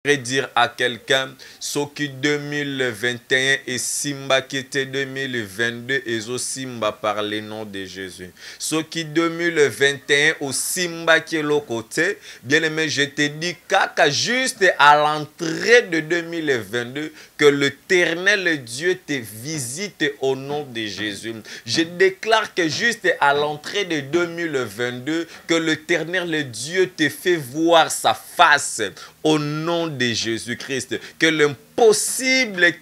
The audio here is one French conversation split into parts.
Dire à quelqu'un, ce qui 2021 et Simba qui était 2022 et au Simba par le nom de Jésus. Ce qui 2021 au Simba qui est l'autre côté, bien aimé, je te dis qu'à juste à l'entrée de 2022, que l'Éternel Dieu te visite au nom de Jésus. Je déclare que juste à l'entrée de 2022, que l'Éternel Dieu te fait voir sa face au nom de Jésus-Christ. Que l'impossible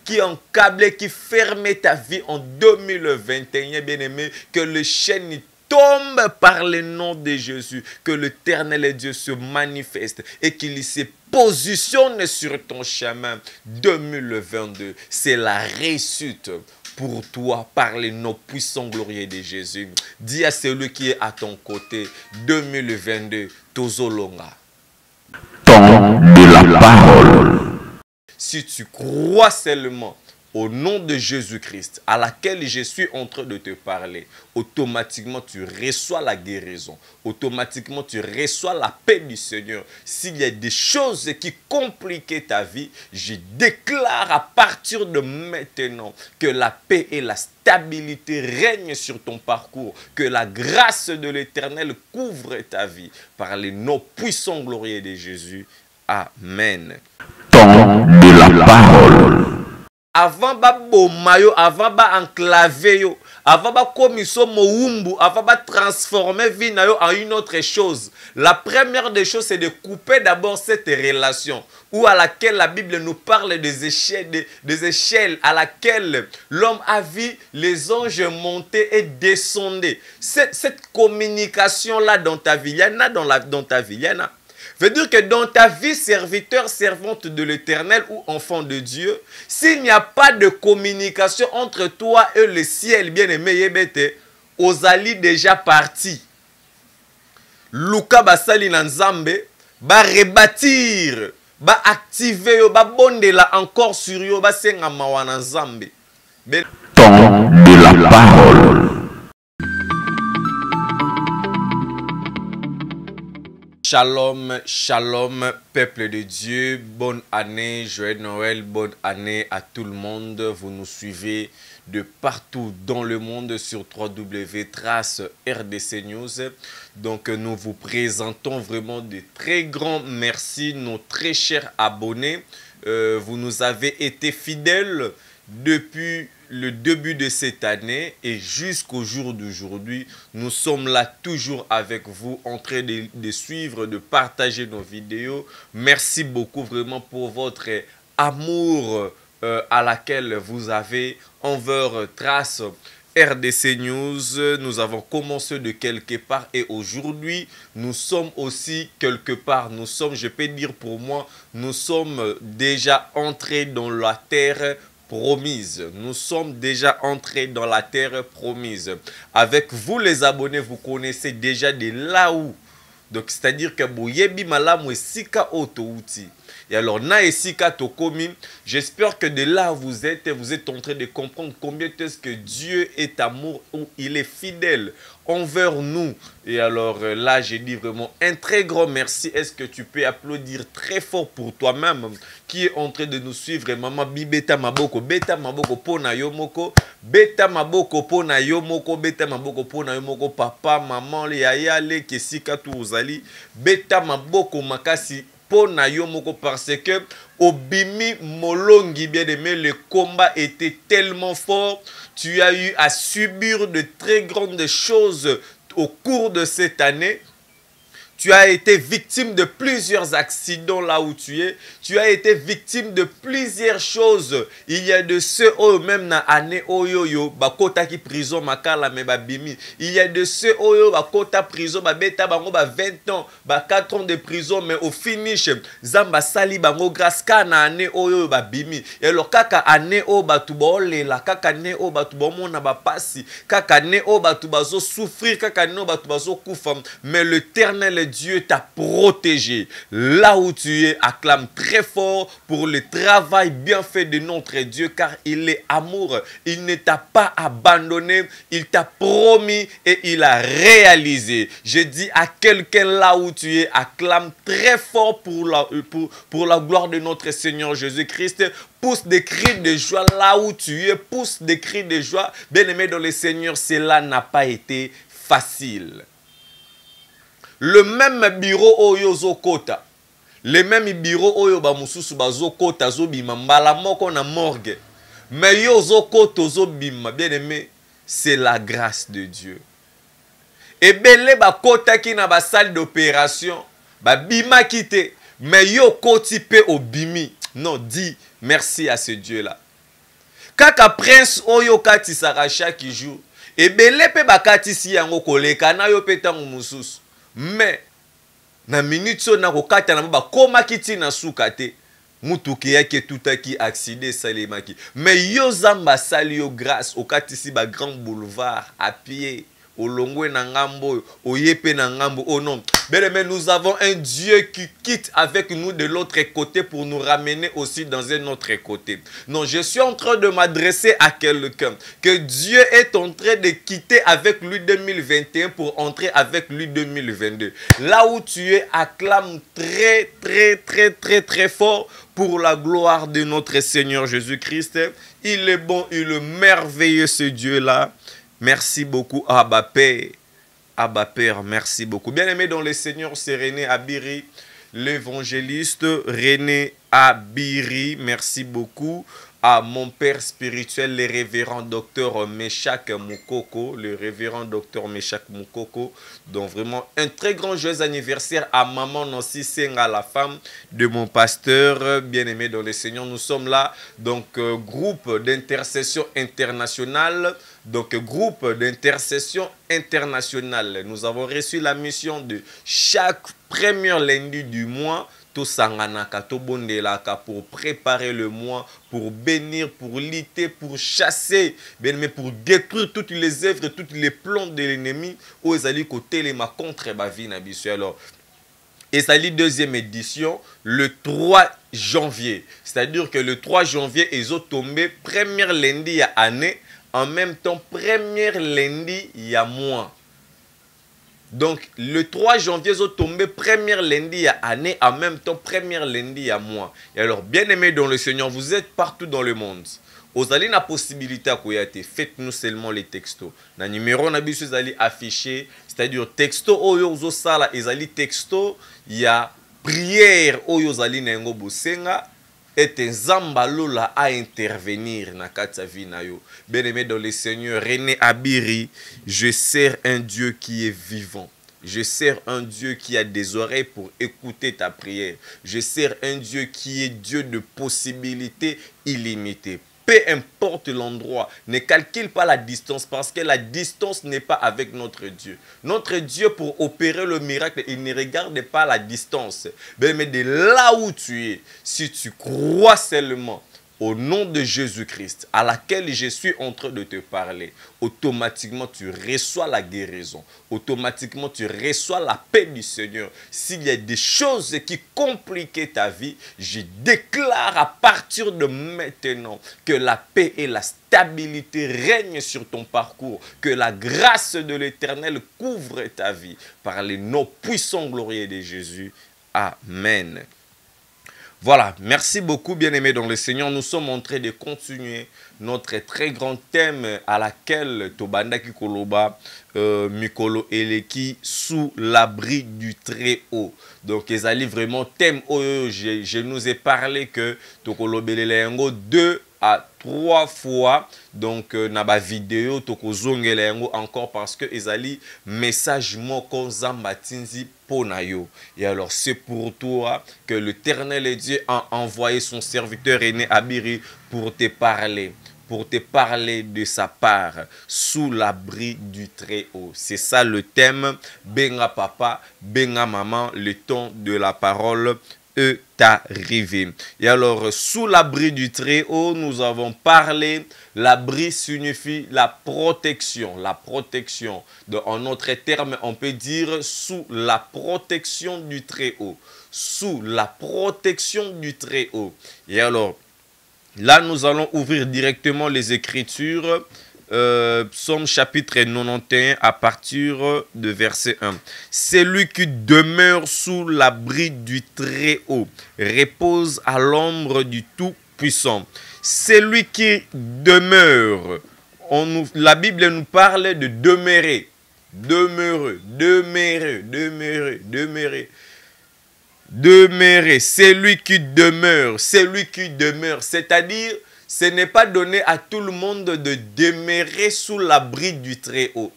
qui encablait, qui fermait ta vie en 2021, bien-aimé, que le chaîne tombe par le nom de Jésus. Que l'Éternel Dieu se manifeste et qu'il se positionne sur ton chemin 2022. C'est la réussite pour toi par les noms puissants glorieux de Jésus. Dis à celui qui est à ton côté, 2022, Tozolonga. Temps de la parole. Si tu crois seulement au nom de Jésus-Christ, à laquelle je suis en train de te parler, automatiquement tu reçois la guérison. Automatiquement tu reçois la paix du Seigneur. S'il y a des choses qui compliquaient ta vie, je déclare à partir de maintenant que la paix et la stabilité règnent sur ton parcours. Que la grâce de l'Éternel couvre ta vie par les noms puissants glorieux de Jésus. Amen. Temps de la parole. Avant ba bomayo, avant ba enclaver yo, avant ba komiso moumbu, avant ba transformer vie na yo en une autre chose. La première des choses, c'est de couper d'abord cette relation où à laquelle la Bible nous parle des échelles à laquelle l'homme a vu les anges monter et descendre. Cette communication-là dans ta vie, il y en a dans ta vie, il y en a. Veut dire que dans ta vie, serviteur, servante de l'Éternel ou enfant de Dieu, s'il n'y a pas de communication entre toi et le ciel, bien-aimé, yebete, ozali déjà parti. Luka basali na nzambe, ba rebâtir, ba activer yo, ba bondela encore sur yo, ba senga mawa na nzambe. Temps de la parole. Shalom, shalom, peuple de Dieu, bonne année, joyeux Noël, bonne année à tout le monde. Vous nous suivez de partout dans le monde sur www.trace RDC News. Donc nous vous présentons vraiment de très grands merci, nos très chers abonnés. Vous nous avez été fidèles depuis le début de cette année et jusqu'au jour d'aujourd'hui. Nous sommes là toujours avec vous en train de suivre, de partager nos vidéos. Merci beaucoup vraiment pour votre amour à laquelle vous avez envers Trace RDC News. Nous avons commencé de quelque part et aujourd'hui nous sommes aussi quelque part. Nous sommes, je peux dire pour moi, nous sommes déjà entrés dans la terre promise. Nous sommes déjà entrés dans la terre promise. Avec vous les abonnés, vous connaissez déjà de là où. Donc c'est-à-dire que boyebi malamu esika otouti. Et alors na esika tokomi, j'espère que de là où vous êtes en train de comprendre combien est-ce que Dieu est amour, où il est fidèle envers nous. Et alors là, j'ai dit vraiment un très grand merci. Est-ce que tu peux applaudir très fort pour toi-même qui est en train de nous suivre? Maman bibeta maboko, beta maboko pona yomoko, beta maboko pona yomoko, beta maboko pona yomoko, papa, maman, le yaya, le kesika touzali, beta maboko makasi pona yomoko, parce que Obimi Molongi, bien aimé, le combat était tellement fort. Tu as eu à subir de très grandes choses au cours de cette année. Tu as été victime de plusieurs accidents là où tu es. Tu as été victime de plusieurs choses. Il y a de ceux oh, même na année oyoyo bakota ki prison makala me babimi. Il y a de ceux oyo bakota prison ba beta bango ba 20 ans, ba 4 ans de prison mais au finish zamba sali bango grâce ka na année oyo babimi. Et alors kaka année o batu ba olela, kaka année o batu ba mona ba pasi, kaka année o batu bazo souffrir, kaka année o batu bazo kufa, mais l'Éternel Dieu t'a protégé. Là où tu es, acclame très fort pour le travail bien fait de notre Dieu, car il est amour. Il ne t'a pas abandonné, il t'a promis et il a réalisé. Je dis à quelqu'un là où tu es, acclame très fort pour la gloire de notre Seigneur Jésus-Christ. Pousse des cris de joie là où tu es, pousse des cris de joie. Bien-aimé dans le Seigneur, cela n'a pas été facile. Le même bureau oyo zokota, le même bureau oyo ba mususu bazokota zobima mbala moko na morgue, mais yo zokota zobima, bien-aimé, c'est la grâce de Dieu. Et belé ba kota ki na ba salle d'opération, ba bima kite, mais yo koti pe obimi. Non, dis merci à ce Dieu-là. Kaka prince oyo kati saka chaque jour, et belé pe ba kati si yango koleka na yo petango mususu. Mais na minute so na kokata na ba koma kiti na suka te, mutuki yake tutaki accident salemaki. Mais yo zamba sali yo grâce okati si ba grand boulevard à pied. Olongwe na ngambo, oyepe na ngambo, oh non. Mais nous avons un Dieu qui quitte avec nous de l'autre côté pour nous ramener aussi dans un autre côté. Non, je suis en train de m'adresser à quelqu'un. Que Dieu est en train de quitter avec lui 2021 pour entrer avec lui 2022. Là où tu es, acclame très, très, très, très, très fort pour la gloire de notre Seigneur Jésus-Christ. Il est bon, il est merveilleux ce Dieu-là. Merci beaucoup, Abba Père. Abba Père, merci beaucoup. Bien-aimé dans le Seigneur, c'est René Abiri, l'évangéliste René Abiri. Merci beaucoup à mon père spirituel, le révérend docteur Meshak Moukoko, le révérend docteur Meshak Moukoko. Donc vraiment un très grand joyeux anniversaire à maman Nancy Senga, la femme de mon pasteur bien-aimé dans le Seigneur. Nous sommes là, donc groupe d'intercession internationale. Donc, groupe d'intercession internationale. Nous avons reçu la mission de chaque premier lundi du mois, pour préparer le mois, pour bénir, pour lutter, pour chasser, mais pour détruire toutes les œuvres, toutes les plans de l'ennemi. Où ils allaient côté les ma contre ma vie n'habituelle. Alors, et ça lit deuxième édition le 3 janvier. C'est-à-dire que le 3 janvier, ils ont tombé première lundi à année. En même temps, première lundi, il y a mois. Donc, le 3 janvier, ils ont tombé première lundi à année. En même temps, première lundi à mois. Et alors, bien-aimés dans le Seigneur, vous êtes partout dans le monde. Vous avez la possibilité à quoi faites-nous seulement les textos. Le numéro vous allez afficher, c'est-à-dire texto, oyo sala, ezali texto, il y a prière, oyo zali nengo bosenga. Et Zambalola à intervenir na vie na yo. Bien-aimé dans le Seigneur, René Abiri, je sers un Dieu qui est vivant. Je sers un Dieu qui a des oreilles pour écouter ta prière. Je sers un Dieu qui est Dieu de possibilités illimitées. Peu importe l'endroit, ne calcule pas la distance parce que la distance n'est pas avec notre Dieu. Notre Dieu, pour opérer le miracle, il ne regarde pas la distance. Mais de là où tu es, si tu crois seulement au nom de Jésus-Christ, à laquelle je suis en train de te parler, automatiquement tu reçois la guérison. Automatiquement tu reçois la paix du Seigneur. S'il y a des choses qui compliquent ta vie, je déclare à partir de maintenant que la paix et la stabilité règnent sur ton parcours. Que la grâce de l'Éternel couvre ta vie par les noms puissants glorieux de Jésus. Amen. Voilà, merci beaucoup bien-aimés dans le Seigneur. Nous sommes en train de continuer notre très grand thème à laquelle Tobanda Kikoloba, Mikolo Eleki, sous l'abri du Très-Haut. Donc, ils allaient vraiment thème, je nous ai parlé que Tokolo Belelengo 2 à 3 fois. Donc, na ba vidéo Tokozongelengo encore parce que ils allaient message moko zambatinzi ponayo. Et alors, c'est pour toi que l'Éternel Dieu a envoyé son serviteur René Abiri pour te parler. Pour te parler de sa part sous l'abri du Très-Haut. C'est ça le thème. Benga papa, benga maman, le temps de la parole est arrivé. Et alors, sous l'abri du Très-Haut, nous avons parlé, l'abri signifie la protection. La protection. En autres termes, on peut dire sous la protection du Très-Haut. Sous la protection du Très-Haut. Et alors, là, nous allons ouvrir directement les Écritures. Psaume chapitre 91 à partir de verset 1. Celui qui demeure sous l'abri du Très-Haut repose à l'ombre du Tout-Puissant. Celui qui demeure, la Bible nous parle de demeurer. Demeurer, demeurer, demeurer, demeurer. Demeurer, celui qui demeure, c'est-à-dire ce n'est pas donné à tout le monde de demeurer sous l'abri du Très-Haut.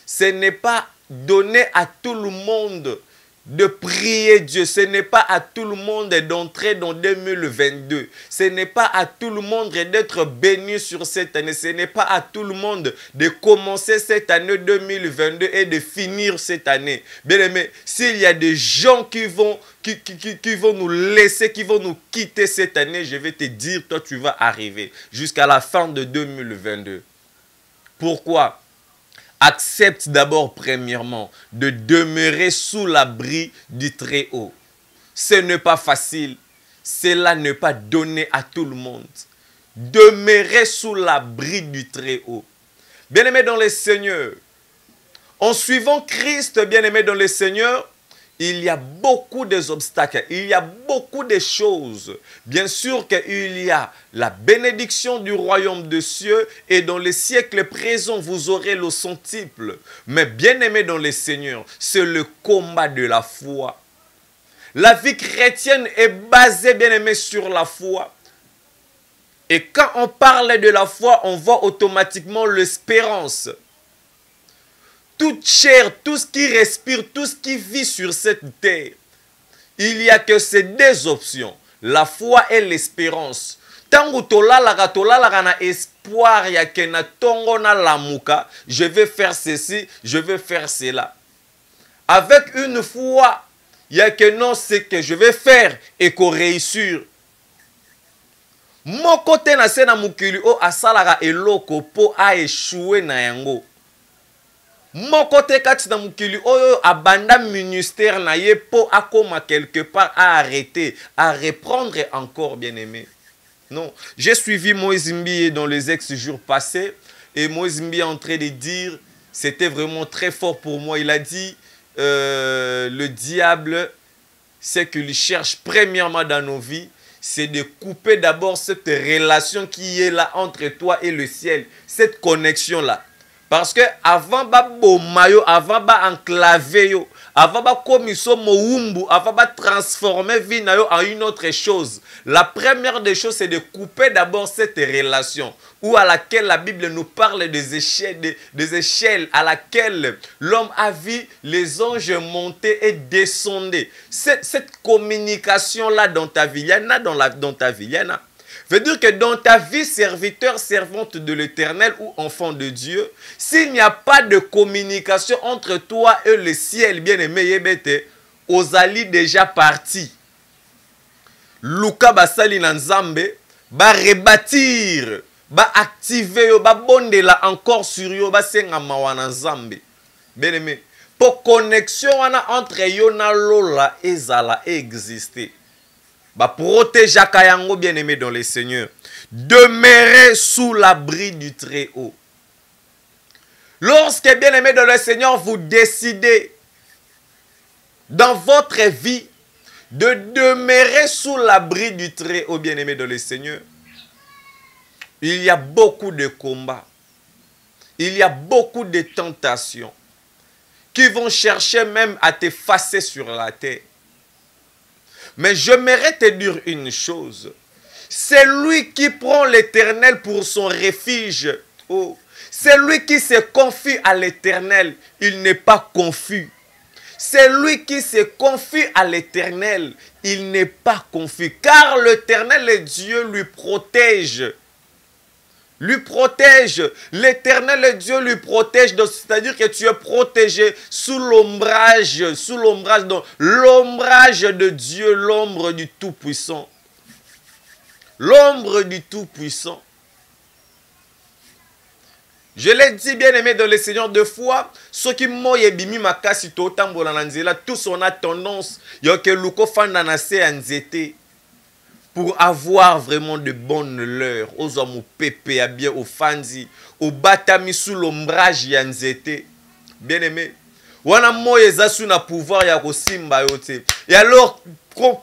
Ce n'est pas donné à tout le monde de prier Dieu. Ce n'est pas à tout le monde d'entrer dans 2022. Ce n'est pas à tout le monde d'être béni sur cette année. Ce n'est pas à tout le monde de commencer cette année 2022 et de finir cette année. Bien aimé, s'il y a des gens qui vont nous laisser, qui vont nous quitter cette année, je vais te dire, toi tu vas arriver jusqu'à la fin de 2022. Pourquoi? Accepte d'abord premièrement de demeurer sous l'abri du Très-Haut. Ce n'est pas facile. Cela n'est pas donné à tout le monde. Demeurer sous l'abri du Très-Haut. Bien-aimés dans le Seigneur, en suivant Christ, bien-aimés dans le Seigneur, il y a beaucoup d'obstacles, il y a beaucoup de choses. Bien sûr qu'il y a la bénédiction du royaume des cieux et dans les siècles présents, vous aurez le centuple. Mais bien aimé dans le Seigneur, c'est le combat de la foi. La vie chrétienne est basée, bien aimé, sur la foi. Et quand on parle de la foi, on voit automatiquement l'espérance. Toute chair, tout ce qui respire, tout ce qui vit sur cette terre, il n'y a que ces deux options, la foi et l'espérance. Tango tolalaka na espoir ya ke na tongo na lamuka, je vais faire ceci, je vais faire cela. Avec une foi, il y a que non, c'est que je vais faire et qu'on réussir. Mon côté na se na mukili o asalaka eloko po a échoué na yango. Mon côté kati na mukili oyo abanda ministère na ye po akoma quelque part à arrêter, à reprendre encore, bien aimé. Non, j'ai suivi Moïse Mbié dans les ex-jours passés et Moïse Mbié est en train de dire, c'était vraiment très fort pour moi, il a dit, le diable, ce qu'il cherche premièrement dans nos vies, c'est de couper d'abord cette relation qui est là entre toi et le ciel, cette connexion-là. Parce que avant ba bomayo, avant ba enclaver yo, avant ba komiso moumbu, avant ba transformer vie na yo en une autre chose. La première des choses, c'est de couper d'abord cette relation où à laquelle la Bible nous parle des échelles à laquelle l'homme a vu les anges monter et descendre. Cette communication-là dans ta vie, il y en a dans ta vie, il y en a. Veut dire que dans ta vie, serviteur, servante de l'Éternel ou enfant de Dieu, s'il n'y a pas de communication entre toi et le ciel, bien-aimé, yebete, ozali déjà parti. Luka basali na nzambe, ba rebâtir, ba activer yo, ba bondela encore sur yo, ba senga mawana nzambe. Bien-aimé, pour connexion entre yo na lola ezala exister. Bah, protéger Kayango bien-aimé dans le Seigneur. Demeurez sous l'abri du Très-Haut. Lorsque bien-aimé dans le Seigneur, vous décidez dans votre vie de demeurer sous l'abri du Très-Haut, bien-aimé dans le Seigneur, il y a beaucoup de combats. Il y a beaucoup de tentations qui vont chercher même à t'effacer sur la terre. Mais j'aimerais te dire une chose. C'est lui qui prend l'Éternel pour son refuge. Oh. C'est lui qui se confie à l'Éternel. Il n'est pas confus. C'est lui qui se confie à l'Éternel. Il n'est pas confus. Car l'Éternel, Dieu, lui protège lui protège. L'Éternel Dieu lui protège. C'est-à-dire que tu es protégé sous l'ombrage, donc l'ombrage de Dieu, l'ombre du Tout-Puissant. L'ombre du Tout-Puissant. Je l'ai dit, bien aimé dans le Seigneur, deux fois, ceux qui m'ont bimi makasi to tambola nanzela, tous on a tendance, yoke luko fanda na se anzete, pour avoir vraiment de bonnes leurs, aux hommes au pépé, à bien au fanzi, au batami sous l'ombrage yanzete. Bien aimé. Wana moyeza sous na pouvoir ya kosimba yote. Et alors,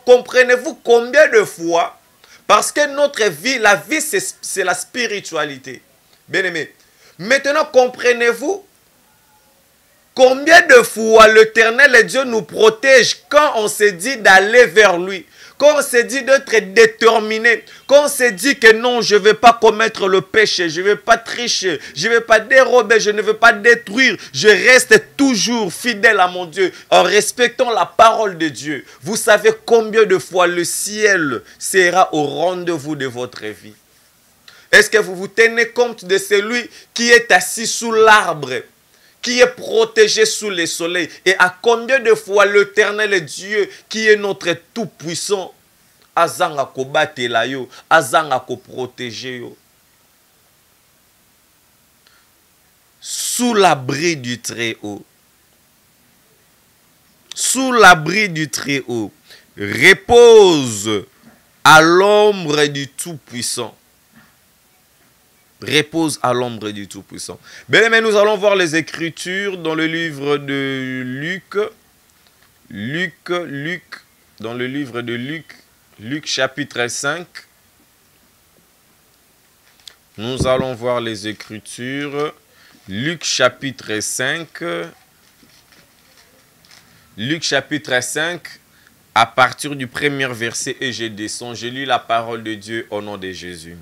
comprenez-vous combien de fois, parce que notre vie, la vie c'est la spiritualité. Bien aimé. Maintenant, comprenez-vous combien de fois l'Éternel Dieu nous protège quand on se dit d'aller vers lui, quand on se dit d'être déterminé, quand on se dit que non, je ne vais pas commettre le péché, je ne vais pas tricher, je ne vais pas dérober, je ne vais pas détruire, je reste toujours fidèle à mon Dieu en respectant la parole de Dieu. Vous savez combien de fois le ciel sera au rendez-vous de votre vie? Est-ce que vous vous tenez compte de celui qui est assis sous l'arbre, qui est protégé sous le soleil? Et à combien de fois l'Éternel Dieu, qui est notre tout-puissant, azanga ko batela yo, azanga ko protéger yo? Sous l'abri du Très-Haut. Sous l'abri du Très-Haut. Repose à l'ombre du Tout-Puissant. Repose à l'ombre du Tout-Puissant. Bien, mais nous allons voir les Écritures dans le livre de Luc. Dans le livre de Luc chapitre 5. Nous allons voir les Écritures. Luc chapitre 5. Luc chapitre 5, à partir du premier verset, et je descends. Je lis la parole de Dieu au nom de Jésus.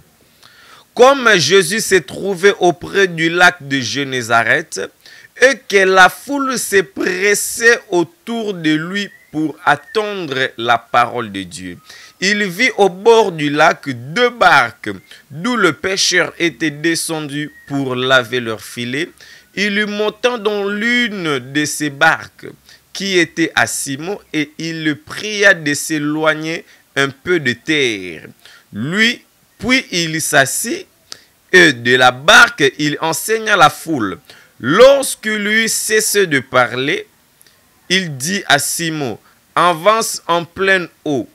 Comme Jésus s'est trouvé auprès du lac de Génézareth et que la foule s'est pressée autour de lui pour attendre la parole de Dieu, il vit au bord du lac deux barques d'où le pêcheur était descendu pour laver leurs filets. Il monta dans l'une de ces barques qui était à Simon et il le pria de s'éloigner un peu de terre. Puis il s'assit et de la barque, il enseigna la foule. Lorsque lui cessait de parler, il dit à Simon, « Avance en pleine eau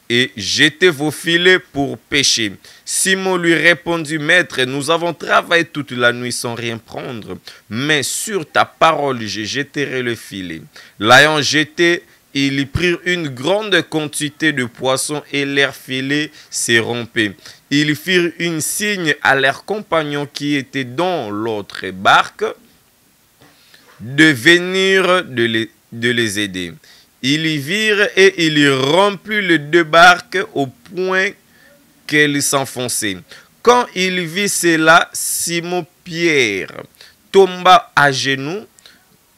et jetez vos filets pour pêcher. » Simon lui répondit, « Maître, nous avons travaillé toute la nuit sans rien prendre, mais sur ta parole, je jetterai le filet. » L'ayant jeté, ils prirent une grande quantité de poissons et leurs filets se rompaient. Ils firent un signe à leurs compagnons qui étaient dans l'autre barque de venir de les aider. Ils y virent et ils remplirent les deux barques au point qu'elles s'enfonçaient. Quand il vit cela, Simon-Pierre tomba à genoux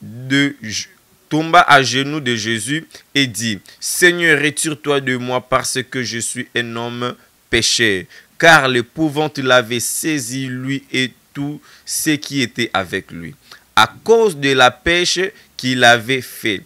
de Jésus et dit, « Seigneur, retire-toi de moi parce que je suis un homme pécheur. » Car l'épouvante l'avait saisi, lui et tout ce qui était avec lui, à cause de la pêche qu'il avait fait.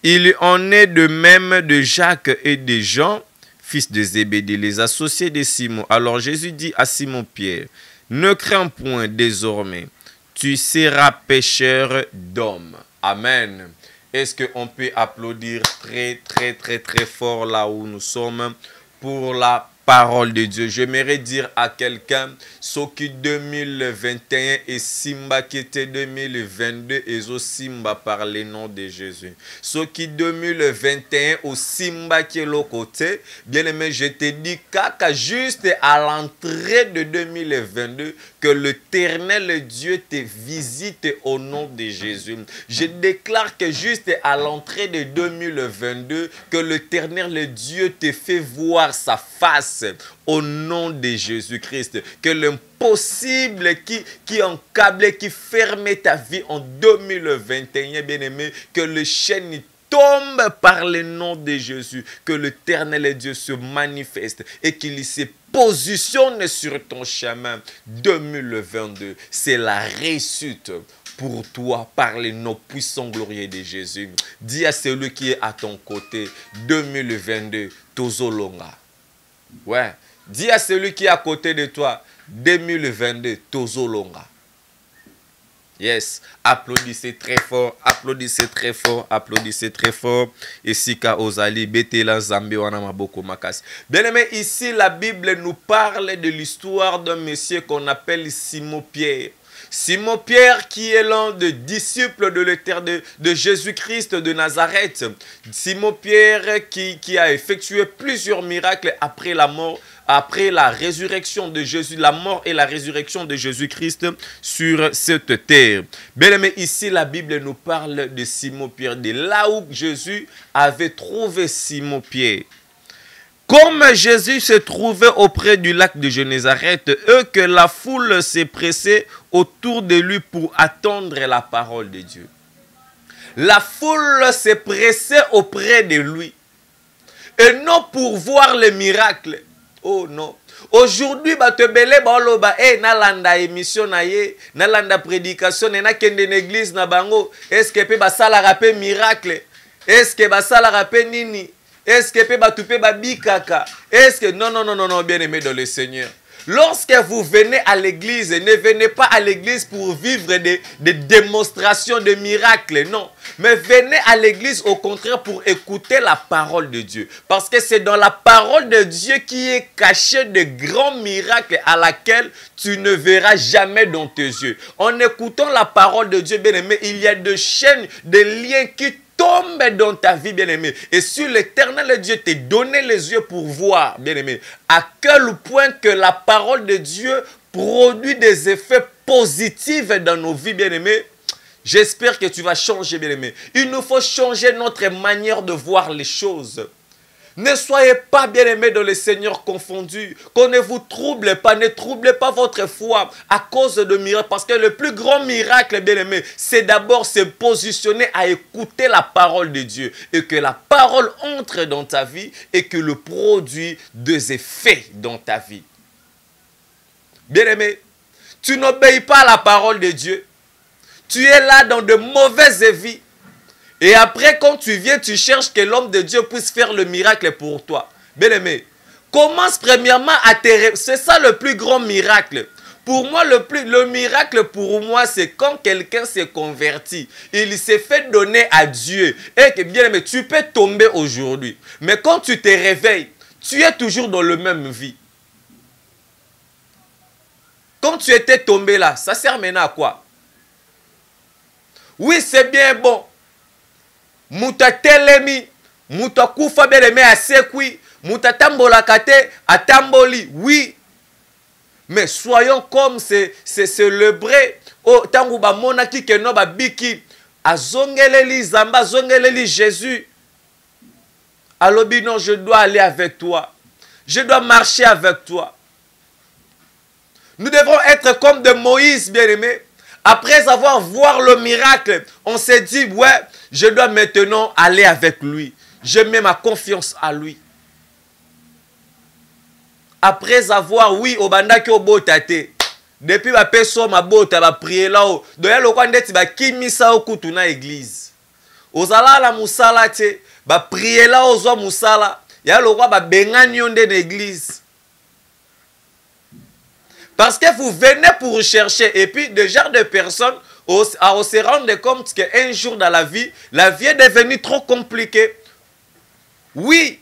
Il en est de même de Jacques et de Jean, fils de Zébédée, les associés de Simon. Alors Jésus dit à Simon-Pierre, « Ne crains point désormais, tu seras pêcheur d'hommes. » Amen. Est-ce qu'on peut applaudir très, très, très, très fort là où nous sommes pour la parole de Dieu? J'aimerais dire à quelqu'un, ce qui 2021 et Simba qui était 2022 et au Simba par le nom de Jésus. Ce qui 2021 au Simba qui est l'autre côté, bien aimé, je te dis qu'à juste à l'entrée de 2022, que l'Éternel Dieu te visite au nom de Jésus. Je déclare que juste à l'entrée de 2022, que l'Éternel Dieu te fait voir sa face au nom de Jésus-Christ. Que l'impossible qui encablait, qui fermait ta vie en 2021, bien aimé, que le chaîne tombe par le nom de Jésus. Que l'Éternel Dieu se manifeste et qu'il se positionne sur ton chemin. 2022, c'est la réussite pour toi par le nom puissant glorieux de Jésus. Dis à celui qui est à ton côté, 2022, tozolonga. Ouais. Dis à celui qui est à côté de toi, 2022, tozolonga. Yes, applaudissez très fort, applaudissez très fort, applaudissez très fort. Et Sika Ozali, Betela Zambi wana maboko makasi. Bien aimé, ici la Bible nous parle de l'histoire d'un monsieur qu'on appelle Simon-Pierre. Simon-Pierre qui est l'un des disciples de Jésus-Christ de Nazareth. Simon-Pierre qui a effectué plusieurs miracles après la mort, après la résurrection de Jésus, la mort et la résurrection de Jésus-Christ sur cette terre. Bien aimé, ici la Bible nous parle de Simon-Pierre, de là où Jésus avait trouvé Simon-Pierre. Comme Jésus se trouvait auprès du lac de Génézareth, que la foule s'est pressée autour de lui pour attendre la parole de Dieu. La foule s'est pressée auprès de lui. Et non pour voir les miracles. Oh non. Aujourd'hui, batebele baloba nalanda émission na ye, nalanda prédication na kende l'église na bango. Est-ce que pe basala rapé miracle? Est-ce que basala rapé nini? Est-ce que pe batupe babikaka? Est-ce que non, bien aimé dans le Seigneur. Lorsque vous venez à l'église, ne venez pas à l'église pour vivre des démonstrations de miracles, non. Mais venez à l'église au contraire pour écouter la parole de Dieu. Parce que c'est dans la parole de Dieu qui est caché de grands miracles à laquelle tu ne verras jamais dans tes yeux. En écoutant la parole de Dieu, bien aimé, il y a des chaînes, des liens qui tombe dans ta vie, bien-aimé. Et si l'Éternel Dieu t'a donné les yeux pour voir, bien-aimé, à quel point que la parole de Dieu produit des effets positifs dans nos vies, bien-aimé, j'espère que tu vas changer, bien-aimé. Il nous faut changer notre manière de voir les choses. Ne soyez pas bien-aimés dans le Seigneur confondus. Qu'on ne vous trouble pas, ne troublez pas votre foi à cause de miracles. Parce que le plus grand miracle, bien-aimé, c'est d'abord se positionner à écouter la parole de Dieu. Et que la parole entre dans ta vie et que le produit des effets dans ta vie. Bien-aimé, tu n'obéis pas à la parole de Dieu. Tu es là dans de mauvaises vies. Et après, quand tu viens, tu cherches que l'homme de Dieu puisse faire le miracle pour toi. Bien-aimé, commence premièrement à te... C'est ça le plus grand miracle. Pour moi, le miracle pour moi, c'est quand quelqu'un s'est converti. Il s'est fait donner à Dieu. Et que, bien-aimé, tu peux tomber aujourd'hui. Mais quand tu te réveilles, tu es toujours dans le même vie. Quand tu étais tombé là, ça sert maintenant à quoi? Oui, c'est bien bon. Muta telemi, muta kufa bien-aimé à sekui, muta tambola kate à tamboli, oui. Mais soyons comme c'est célébré. Oh, tangu ba monaki ke no ba biki, azongeleli zamba, azongeleli Jésus. Alobi non, je dois aller avec toi. Je dois marcher avec toi. Nous devons être comme de Moïse, bien-aimé. Après avoir vu le miracle, on s'est dit, ouais, je dois maintenant aller avec lui. Je mets ma confiance à lui. Après avoir, oui, au bandaki au botate. Depuis ma personne, ma bote, ma prière là-haut. Donc, il y a le coin d'être, bah, qui mis ça au coup, dans l'église. Aux ala la moussala, te, bah, prière là, aux oies moussala. Il y a le coin, bah, benganyon de l'église. Parce que vous venez pour chercher. Et puis, des genres de personnes, on se rend compte qu'un jour dans la vie est devenue trop compliquée. Oui,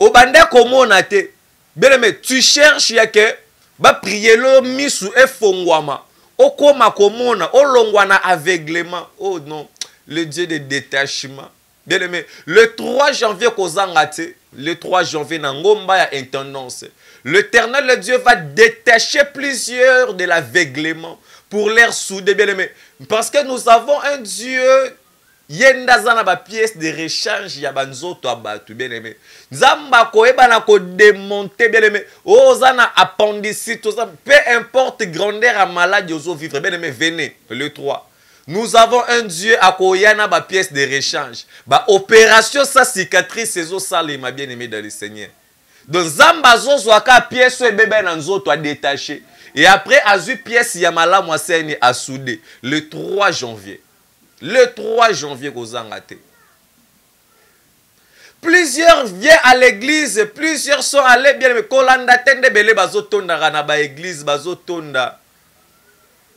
au bandé comme on a été. Bien aimé, tu cherches, il y a que, bah, prier le misu et fongwama. O koma komona, o longwana aveuglement. Oh non, le Dieu de détachement. Bien aimé, le 3 janvier, le 3 janvier, Nangomba a intendance. L'Éternel Dieu va détacher plusieurs de l'aveuglement pour leur souder, bien aimé. Parce que nous avons un Dieu, yendazana ba pièce de rechange ya banzoto abatu, bien aimé. Zamba koeba na ko démonter, bien aimé. Ozana appendicite, peu importe grandeur à maladie, ozo vivre, bien aimé, venez, le 3. Nous avons un Dieu à koyana ba pièce de rechange. Ba opération sa cicatrice c'est ça les ma bien-aimé dans le Seigneur. Donc zamba zozwaka pièce et bébé na nzoto a détaché. Et après azu pièce ya malamu aseni a soudé le 3 janvier. Le 3 janvier kozangate. Plusieurs viennent à l'église, plusieurs sont allés bien mais kolanda tende belé bazotonda na ba église bazotonda.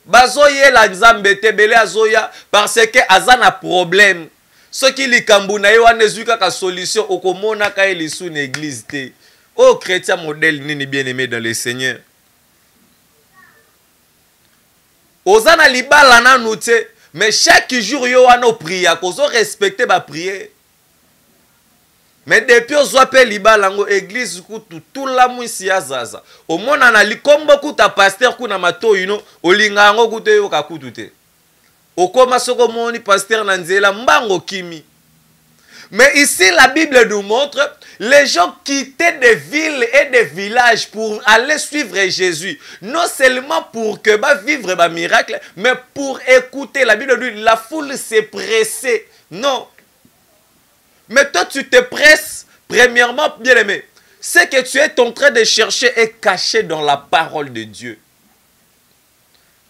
Bazoye la nzambe te belé azoya parce que azana problème. Ce qui likambu na yo anezuka ka solution okomona ka elisu na église te. Oh chrétien modèle nini bien aimé dans le Seigneur. Ozana libala na noute mais chaque jour yo wana prier kozo respecter ba prière. Mais depuis ozwape libala ngo église kutu tout la mwisi ya zaza. Omona na likombo kuta pasteur kuna mato ino olinga ngo kutu yo kakutu te. Okoma soko moni pasteur na nzela mbango kimi. Mais ici la Bible nous montre les gens quittaient des villes et des villages pour aller suivre Jésus. Non seulement pour que bah vivre bah miracle, mais pour écouter. La Bible dit la foule s'est pressée. Non. Mais toi, tu te presses, premièrement, bien-aimé. Ce que tu es en train de chercher est caché dans la parole de Dieu.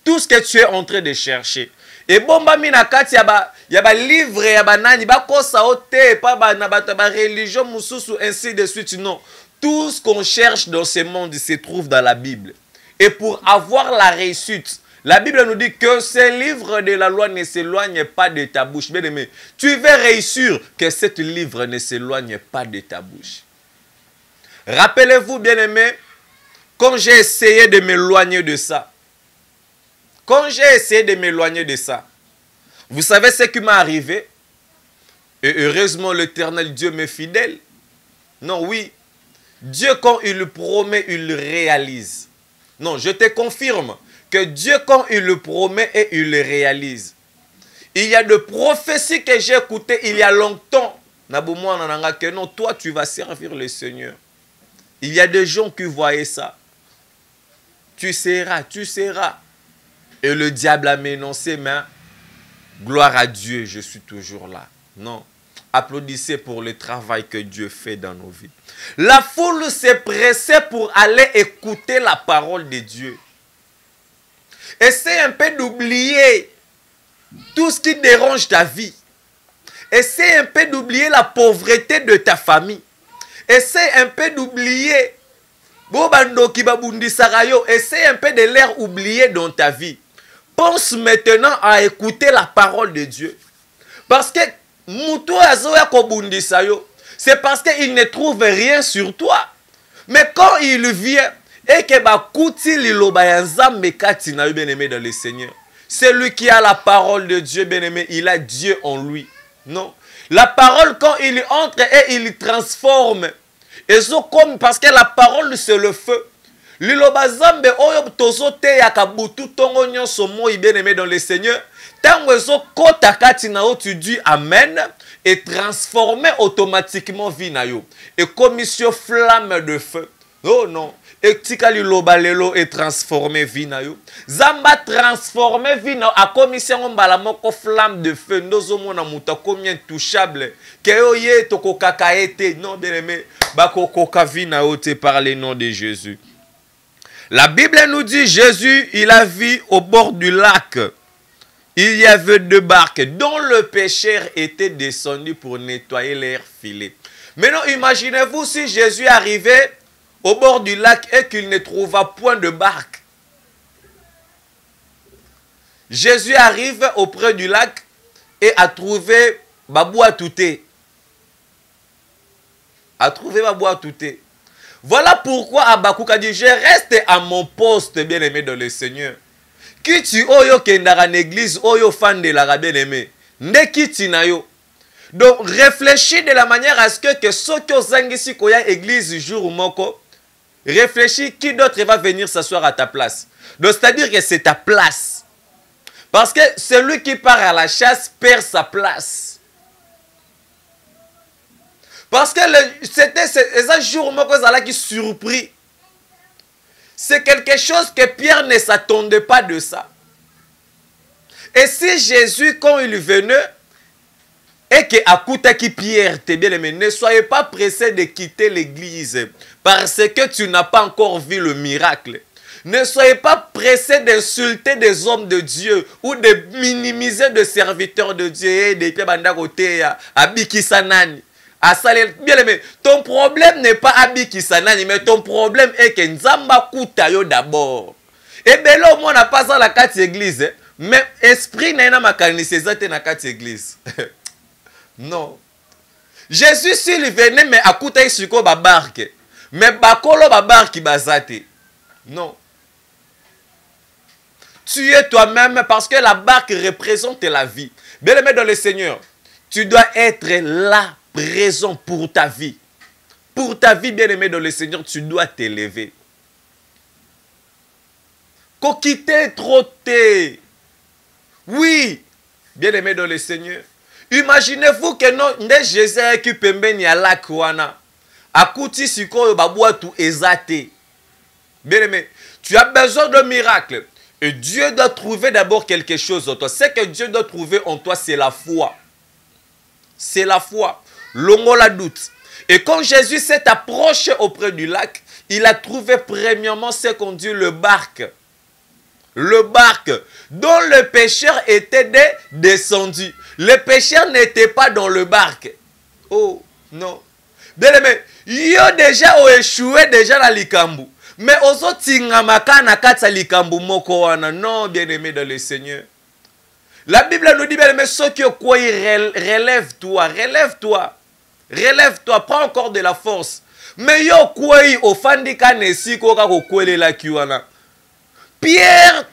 Tout ce que tu es en train de chercher. Et bon, bah, minakati, yaba livre, yaba nani, ba kosa ote, pas ba religion, mususu, ainsi de suite. Non. Tout ce qu'on cherche dans ce monde se trouve dans la Bible. Et pour avoir la réussite, la Bible nous dit que ces livres de la loi ne s'éloignent pas de ta bouche. Bien aimé, tu veux réussir que ce livre ne s'éloigne pas de ta bouche. Rappelez-vous, bien aimé, quand j'ai essayé de m'éloigner de ça, vous savez ce qui m'est arrivé? Et heureusement, l'Éternel Dieu m'est fidèle. Non, oui, Dieu quand il le promet, il le réalise. Non, je te confirme que Dieu, quand il le promet et il le réalise. Il y a de prophéties que j'ai écoutées il y a longtemps. Que non, toi, tu vas servir le Seigneur. Il y a des gens qui voyaient ça. Tu seras. Et le diable a menacé, mais gloire à Dieu, je suis toujours là. Non. Applaudissez pour le travail que Dieu fait dans nos vies. La foule s'est pressée pour aller écouter la parole de Dieu. Essaye un peu d'oublier tout ce qui dérange ta vie. Essaye un peu d'oublier la pauvreté de ta famille. Essaye un peu d'oublier. Essaye un peu de l'air oublié dans ta vie. Pense maintenant à écouter la parole de Dieu. Parce que c'est parce qu'il ne trouve rien sur toi. Mais quand il vient, et que bien-aimé dans le Seigneur, c'est lui qui a la parole de Dieu, bien-aimé, il a Dieu en lui. Non. La parole, quand il entre et il transforme, et comme parce que la parole c'est le feu. Lilobazambe oyo tozote yakabutu tongo nyonso moi bien-aimé dans le Seigneur. Tango ezo kota kati na tu dis amen et transformer automatiquement vie na yo. Et commission flamme de feu. Oh non. Et tikali lobalelo et transformer vie na yo. Zamba transformer vie na a commission mbala moko flamme de feu. Ndozo mona muta combien touchable. Que yo ye toko kakaete. Non bien-aimé. Bako koka vie na yo te par le nom de Jésus. La Bible nous dit, Jésus, il a vu au bord du lac, il y avait 2 barques dont le pêcheur était descendu pour nettoyer leurs filets. Maintenant, imaginez-vous si Jésus arrivait au bord du lac et qu'il ne trouva point de barque. Jésus arrive auprès du lac et a trouvé Babou à touté. Voilà pourquoi Habakkuk a dit, je reste à mon poste, bien-aimé dans le Seigneur. Qui tu oyo kendara l'église, oyo fan de la bien-aimé. Ne kiti na yo. Donc, réfléchis de la manière à ce que ceux qui ont ici koya église jour moko, réfléchis qui d'autre va venir s'asseoir à ta place. Donc, c'est-à-dire que c'est ta place. Parce que celui qui part à la chasse perd sa place. Parce que c'était un jour qui surpris. C'est quelque chose que Pierre ne s'attendait pas de ça. Et si Jésus, quand il venait, et que akutaki Pierre, t'es bien aimé, ne soyez pas pressé de quitter l'église parce que tu n'as pas encore vu le miracle. Ne soyez pas pressé d'insulter des hommes de Dieu ou de minimiser des serviteurs de Dieu. Bien aimé, ton problème n'est pas Abikisanani, mais ton problème est que Nzamba Kutayo d'abord. Et bien là, on n'a pas dans la carte église, mais esprit n'a pas makanisi zate na carte église. Non. Jésus s'il venait, mais à Kutayo suko ba barque. Mais bakolo ba barque bazate. Non. Tu es toi-même parce que la barque représente la vie. Bien aimé dans le Seigneur, tu dois être là, présent pour ta vie. Pour ta vie, bien aimé dans le Seigneur, tu dois t'élever. Kokite trotte. Oui, bien aimé dans le Seigneur. Imaginez-vous que non, Jésus qui pembeni à la kouana. Akuti siko babua tu ezate. Bien aimé, tu as besoin d'un miracle. Et Dieu doit trouver d'abord quelque chose en toi. Ce que Dieu doit trouver en toi, c'est la foi. C'est la foi. Longo la doute. Et quand Jésus s'est approché auprès du lac, il a trouvé premièrement ce qu'on dit le barque. Le barque dont le pécheur était descendu. Le pécheur n'était pas dans le barque. Oh, non. Bien aimé, yo déjà ont échoué déjà dans l'Ikambu. Mais aux tingamaka na kata likambu moko wana. Non, bien aimé dans le Seigneur. La Bible nous dit, bien aimé, ceux qui croient, relève-toi, relève-toi. Relève-toi, prends encore de la force. Mais yo quoi au fandika nesi koka kokwele la kiwana. Pierre,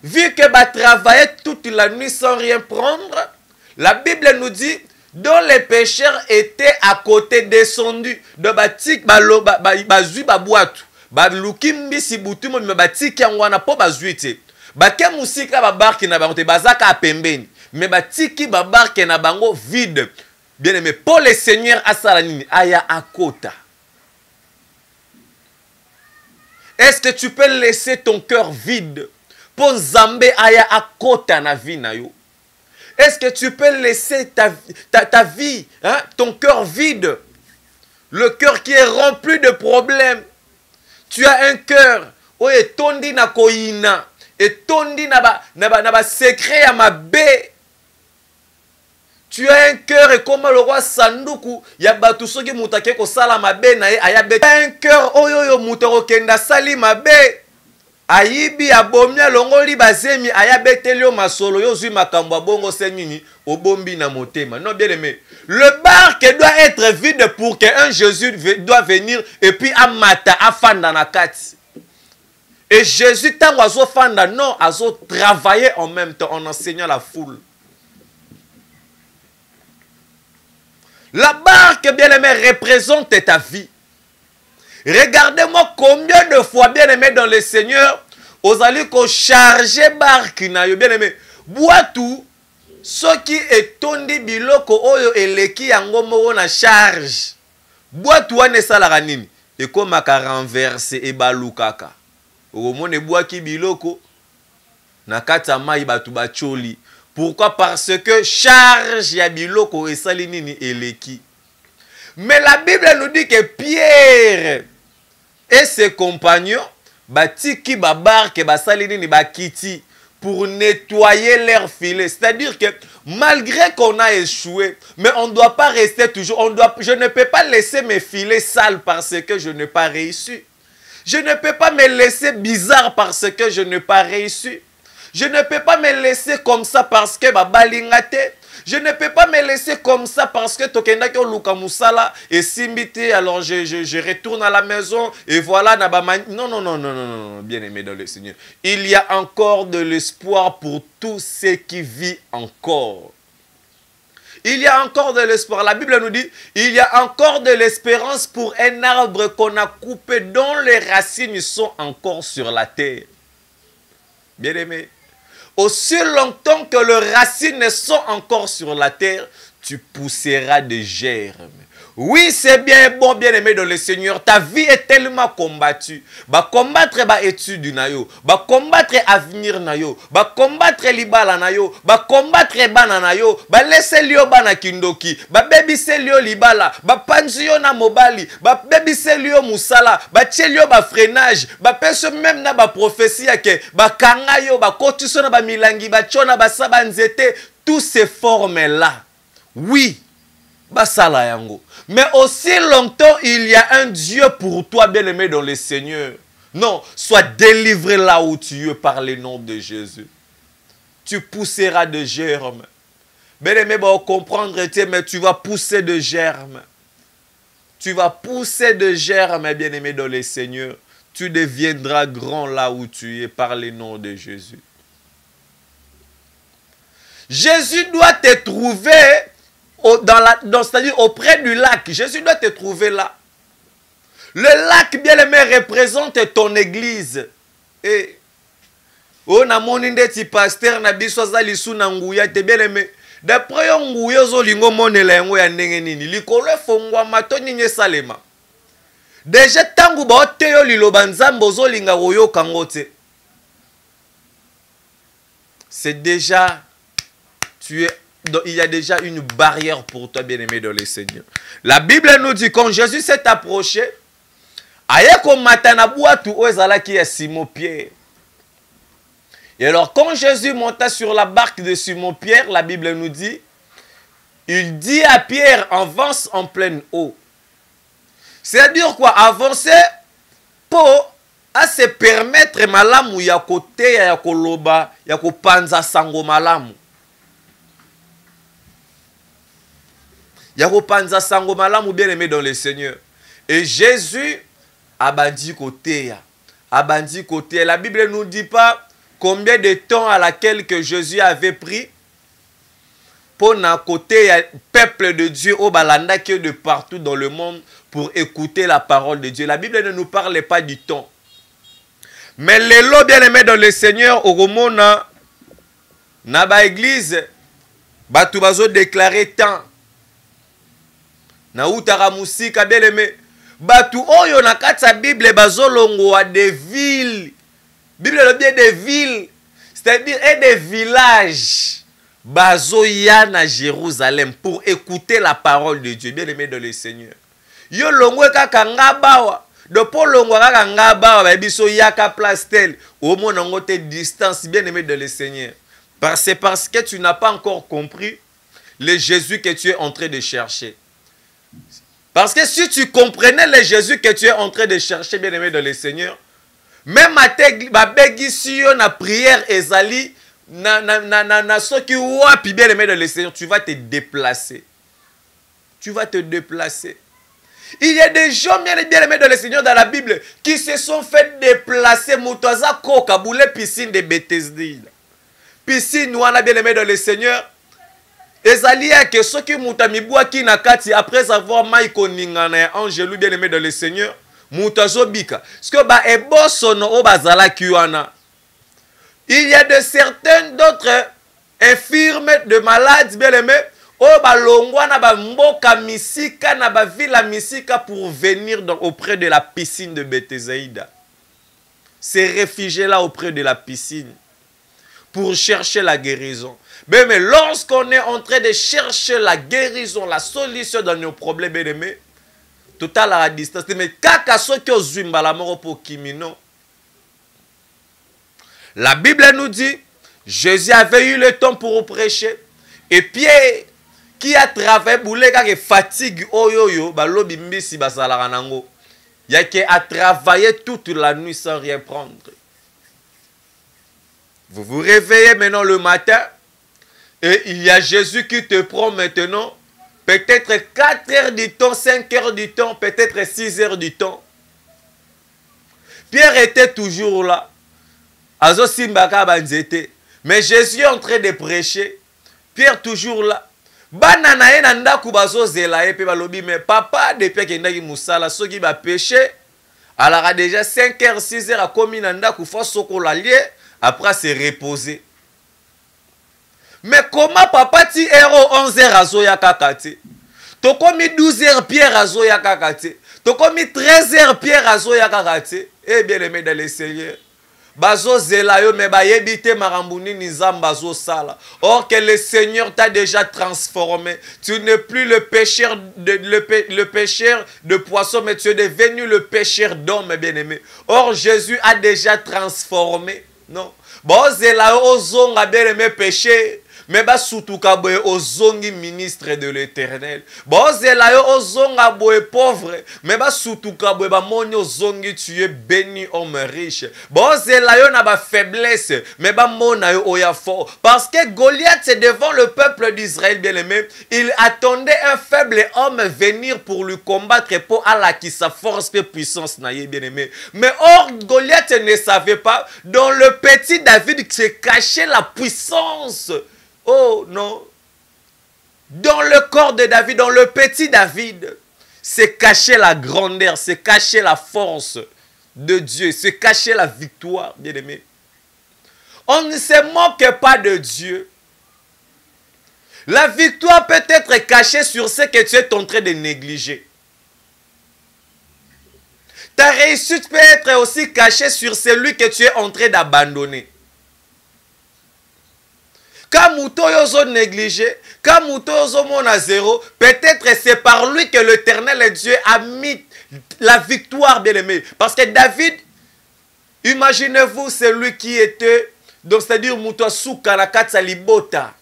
vu que va travailler toute la nuit sans rien prendre, la Bible nous dit, dont les pécheurs étaient à côté descendus de batik bazui babuatu. Baluki mbisi butu mo batiki yango na po bazuite. Bake musika babarki na bango te bazaka pembeni. Mais batiki babarki na bango vide. Bien aimé, pour le Seigneur asala nini aya akota. Est-ce que tu peux laisser ton cœur vide pour Nzambe aya akota na vie na yo? Est-ce que tu peux laisser ta vie, hein, ton cœur vide? Le cœur qui est rempli de problèmes. Tu as un cœur où est tondi na koina et tondi na ba secret à ma baie. Tu as un cœur et comme le roi Sanduku ya batu soki mutake ko sala mabe na ye ayabe. Tu as un cœur oyo mutoro kenda sali mabe. Ayibi abomia longoli bazemi ayabetelio masolo yo zui makambo bongo senini obombi na motema. Non bien aimé, le barque doit être vide pour qu'un Jésus doit venir et puis amata afanda na kati. Et Jésus tango azo fanda non azo travailler en même temps en enseignant la foule. La barque bien aimé représente ta vie. Regardez-moi combien de fois, bien aimé dans le Seigneur, vous allez charger barque na yo bien aimé. Boitou, ce qui est tondi biloko oyo eleki yango moko na charge. Boitou ane salaka nini? Et comme aka renverser e balukaka. Omone boaki biloko na kata mai batu bacholi. Pourquoi? Parce que charge ya biloko esali nini eleki. Mais la Bible nous dit que Pierre et ses compagnons batiki ba barque basali nini bakiti pour nettoyer leur filet. C'est-à-dire que malgré qu'on a échoué, mais on ne doit pas rester toujours. Je ne peux pas laisser mes filets sales parce que je n'ai pas réussi. Je ne peux pas me laisser bizarre parce que je n'ai pas réussi. Je ne peux pas me laisser comme ça parce que babalingate. Je ne peux pas me laisser comme ça parce que tokenda ko luka musala et simbité alors je retourne à la maison et voilà non, bien aimé dans le Seigneur. Il y a encore de l'espoir pour tous ceux qui vivent encore. Il y a encore de l'espoir. La Bible nous dit, il y a encore de l'espérance pour un arbre qu'on a coupé dont les racines sont encore sur la terre. Bien aimé. Aussi longtemps que les racines sont encore sur la terre, tu pousseras des germes. Oui, c'est bien bon, bien aimé dans le Seigneur. Ta vie est tellement combattue. Ba combattre ba étude na yo, ba combattre avenir na yo, ba combattre libala na yo, ba combattre bana na yo, ba laisser lio bana kindoki, ba bebise lio libala, ba panzio na mobali, ba bebise lio musala, ba tchelio ba freinage, ba peso même na ba prophétie ke, ba kanga yo, ba kotiso na ba milangi, ba chona ba saba nzete, tous ces formes là. Oui. Basala yango. Mais aussi longtemps il y a un Dieu pour toi, bien-aimé dans le Seigneur. Non, sois délivré là où tu es par le nom de Jésus. Tu pousseras de germes. Bien-aimé, bon, comprendre, mais tu vas pousser de germes. Tu vas pousser de germes, bien-aimé dans le Seigneur. Tu deviendras grand là où tu es par le nom de Jésus. Jésus doit te trouver c'est-à-dire auprès du lac. Jésus doit te trouver là. Le lac, bien aimé, représente ton église. Et on a mon indeti pasteur na biso azali su na nguya te bien aimé. D'après yo nguya zo lingo monela yango ya ndenge nini. Likolo fongwa matoni nye salema. Déjà tangu ba oteyo liloba nzambo zo linga royo kangote. C'est déjà donc, il y a déjà une barrière pour toi, bien-aimé dans le Seigneur. La Bible nous dit, quand Jésus s'est approché, et alors, quand Jésus monta sur la barque de Simon-Pierre, la Bible nous dit, il dit à Pierre, avance en pleine eau. C'est-à-dire quoi? Avancer pour à se permettre malamu ya kote ya koloba ya kopanza sango malamu. Yakopanza sango malamu bien aimé dans le Seigneur. Et Jésus a bandi côté. La Bible ne nous dit pas combien de temps à laquelle que Jésus avait pris pour na côté peuple de Dieu au balanda qui est de partout dans le monde pour écouter la parole de Dieu. La Bible ne nous parle pas du temps. Mais les lots bien aimés dans le Seigneur au Romona na ba église batu bazo déclarer temps. Na utara musika bien aimé. Batu oyo na kata Bible bazolongo a des villes. Bible le bien des villes. C'est-à-dire des villages. Bazoya na Jérusalem pour écouter la parole de Dieu. Bien aimé dans le Seigneur. Yo longwe kaka ngabawa. De Paul longwe kaka ngabawa. Ba biso yaka place tel. Au moins on te distance. Bien aimé dans le Seigneur. C'est parce que tu n'as pas encore compris le Jésus que tu es en train de chercher. Parce que si tu comprenais le Jésus que tu es en train de chercher, bien aimé dans le Seigneur, même à ta prière ezali, na soki wapi bien aimé dans le Seigneur, tu vas te déplacer. Tu vas te déplacer. Il y a des gens bien aimés dans le Seigneur dans la Bible qui se sont fait déplacer. Moutaza koka boule piscine de Bethesda. Piscine wana bien aimé dans le Seigneur. Ezalia que ceux qui mutamibua ki nakati après avoir maïko ningana angelou bien aimé dans le Seigneur mutazo bika parce que ba ebosono o bazala kiwana. Il y a de certains d'autres infirmes de malades bien aimés o balongwa na ba mboka misika na ba villa misika pour venir auprès de la piscine de Bethesda. Se réfugier là auprès de la piscine pour chercher la guérison. Mais lorsqu'on est en train de chercher la guérison, la solution dans nos problèmes, total à la distance. Mais la Bible nous dit, Jésus avait eu le temps pour prêcher. Et Pierre, qui a travaillé pour les fatigue, il a travaillé toute la nuit sans rien prendre. Vous vous réveillez maintenant le matin. Et il y a Jésus qui te prend maintenant, peut-être 4 heures du temps, 5 heures du temps, peut-être 6 heures du temps. Pierre était toujours là. Mais Jésus est en train de prêcher. Pierre toujours là. Mais papa, depuis qu'il a moussala, ceux qui va pécher, alors a déjà 5 heures, 6 heures à commis nanda koufa soko la lié, après se reposer. Mais comment papa ti héros 11 heures à zoya kakati? Tokomi 12h Pierre azoya kakate. Tokomi 13h Pierre azoya kakate. Eh bien aimé dans le Seigneur. Bazo zelayo me ba yebite marambuni nizam bazo sala. Or que le Seigneur t'a déjà transformé. Tu n'es plus le pêcheur de poissons, mais tu es devenu le pêcheur d'hommes, bien-aimé. Or Jésus a déjà transformé. Non. Bon zelayo ozonga bien-aimé péché. Mais ba sutuka boye ozongi ministre de l'Éternel. Bon zelayo ozonga boye pauvre. Mais ba sutuka boye ba moni ozongi tu es béni homme riche. Bon zelayo na ba faiblesse. Mais ba mona yo oya fort. Parce que Goliath c'est devant le peuple d'Israël bien-aimé. Il attendait un faible homme venir pour lui combattre pour Allah qui sa force et puissance na ye bien-aimé. Mais or Goliath ne savait pas. Dans le petit David se cachait la puissance. Oh non. Dans le corps de David, dans le petit David, c'est caché la grandeur, c'est caché la force de Dieu, c'est caché la victoire, bien-aimé. On ne se moque pas de Dieu. La victoire peut être cachée sur ce que tu es en train de négliger. Ta réussite peut être aussi cachée sur celui que tu es en train d'abandonner. Quand Mouto yozo négligé, quand Mouto yozo mon à zéro, peut-être c'est par lui que l'Éternel Dieu a mis la victoire, bien aimé. Parce que David, imaginez-vous celui qui était, donc c'est-à-dire Mouto Souka la Katsalibota.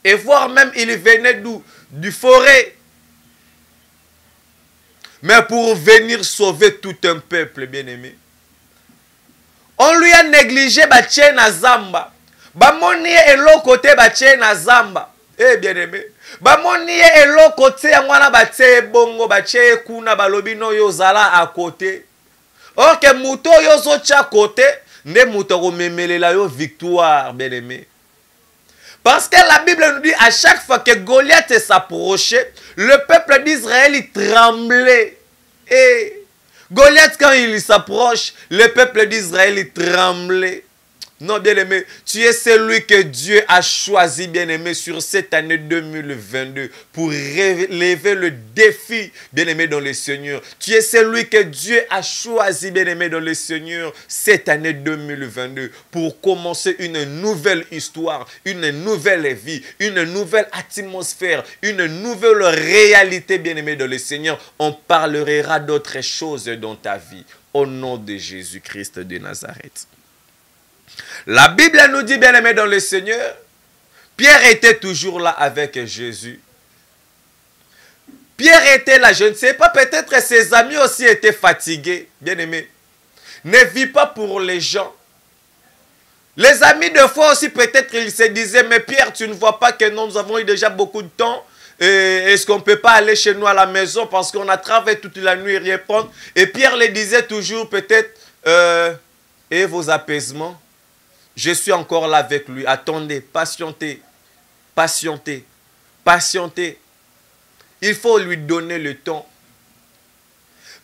Et voir même il venait d'où? Du forêt. Mais pour venir sauver tout un peuple, bien aimé. On lui a négligé Baché na Zamba. Bamoni elo côté Baché na Zamba. Eh bien aimé. Bamoni elo côté yangwana Baché bongo Baché kuna balobi no yozala à côté. Or que Mouto yozo cha côté, ne Mouto rememelela yo victoire, bien aimé. Parce que la Bible nous dit à chaque fois que Goliath s'approchait, le peuple d'Israël il tremblait. Et Goliath, quand il s'approche, le peuple d'Israël tremblait. Non, bien-aimé, tu es celui que Dieu a choisi, bien-aimé, sur cette année 2022 pour relever le défi, bien-aimé, dans le Seigneur. Tu es celui que Dieu a choisi, bien-aimé, dans le Seigneur, cette année 2022 pour commencer une nouvelle histoire, une nouvelle vie, une nouvelle atmosphère, une nouvelle réalité, bien-aimé, dans le Seigneur. On parlera d'autres choses dans ta vie. Au nom de Jésus-Christ de Nazareth. La Bible nous dit, bien aimé dans le Seigneur, Pierre était toujours là avec Jésus. Pierre était là, je ne sais pas, peut-être ses amis aussi étaient fatigués, bien aimé. Ne vis pas pour les gens. Les amis de fois aussi, peut-être ils se disaient, mais Pierre, tu ne vois pas que nous avons eu déjà beaucoup de temps. Est-ce qu'on ne peut pas aller chez nous à la maison parce qu'on a travaillé toute la nuit et rien prendre. Et Pierre le disait toujours, peut-être, et vos apaisements. Je suis encore là avec lui. Attendez, patientez, patientez, patientez. Il faut lui donner le temps.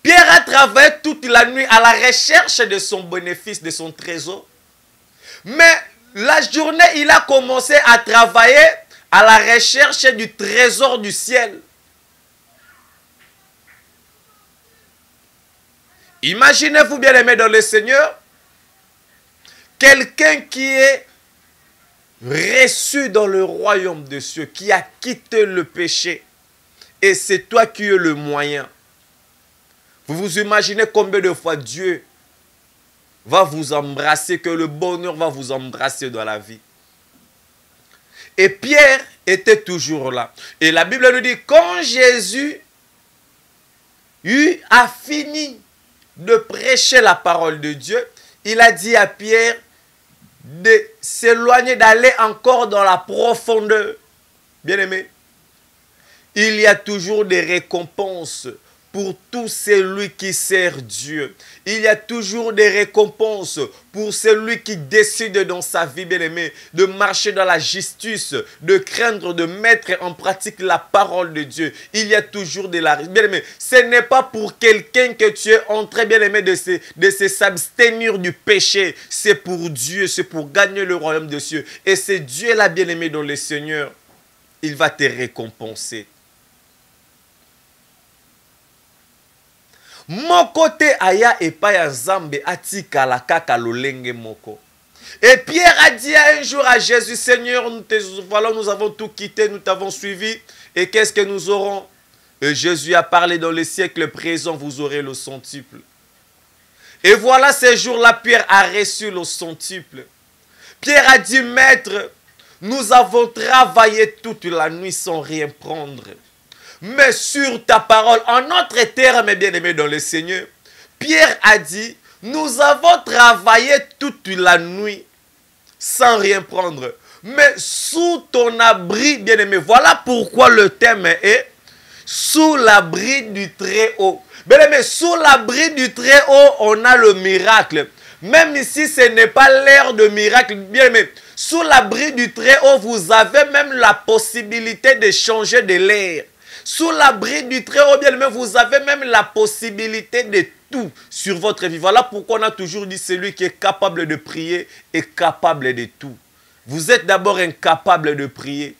Pierre a travaillé toute la nuit à la recherche de son bénéfice, de son trésor. Mais la journée, il a commencé à travailler à la recherche du trésor du ciel. Imaginez-vous, bien aimé dans le Seigneur, quelqu'un qui est reçu dans le royaume de cieux, qui a quitté le péché, et c'est toi qui es le moyen. Vous vous imaginez combien de fois Dieu va vous embrasser, que le bonheur va vous embrasser dans la vie. Et Pierre était toujours là. Et la Bible nous dit, quand Jésus a fini de prêcher la parole de Dieu, il a dit à Pierre de s'éloigner, d'aller encore dans la profondeur. Bien-aimé, il y a toujours des récompenses pour tout celui qui sert Dieu. Il y a toujours des récompenses pour celui qui décide dans sa vie, bien-aimé, de marcher dans la justice, de craindre, de mettre en pratique la parole de Dieu. Il y a toujours de la... Bien-aimé, ce n'est pas pour quelqu'un que tu es en train, bien-aimé, de s'abstenir du péché. C'est pour Dieu, c'est pour gagner le royaume de Dieu. Et c'est Dieu là, bien-aimé, dans le Seigneur. il va te récompenser. Mon côté aya epai ya Nzambe atikala kaka lolenge moko. Et Pierre a dit un jour à Jésus, Seigneur, voilà, nous avons tout quitté, nous t'avons suivi. Et qu'est-ce que nous aurons? Et Jésus a parlé, dans les siècles présents, vous aurez le centuple. Et voilà, ces jours-là, Pierre a reçu le centuple. Pierre a dit, Maître, nous avons travaillé toute la nuit sans rien prendre. Mais sur ta parole, en notre terme, mes bien-aimés dans le Seigneur, Pierre a dit, nous avons travaillé toute la nuit sans rien prendre. Mais sous ton abri, bien-aimé, voilà pourquoi le thème est sous l'abri du Très-Haut. Bien-aimé, sous l'abri du Très-Haut, on a le miracle. Même ici, ce n'est pas l'ère de miracle. Bien-aimé, sous l'abri du Très-Haut, vous avez même la possibilité de changer de l'air. Sous l'abri du Très-Haut, bien-aimé, vous avez même la possibilité de tout sur votre vie. Voilà pourquoi on a toujours dit celui qui est capable de prier est capable de tout. Vous êtes d'abord incapable de prier.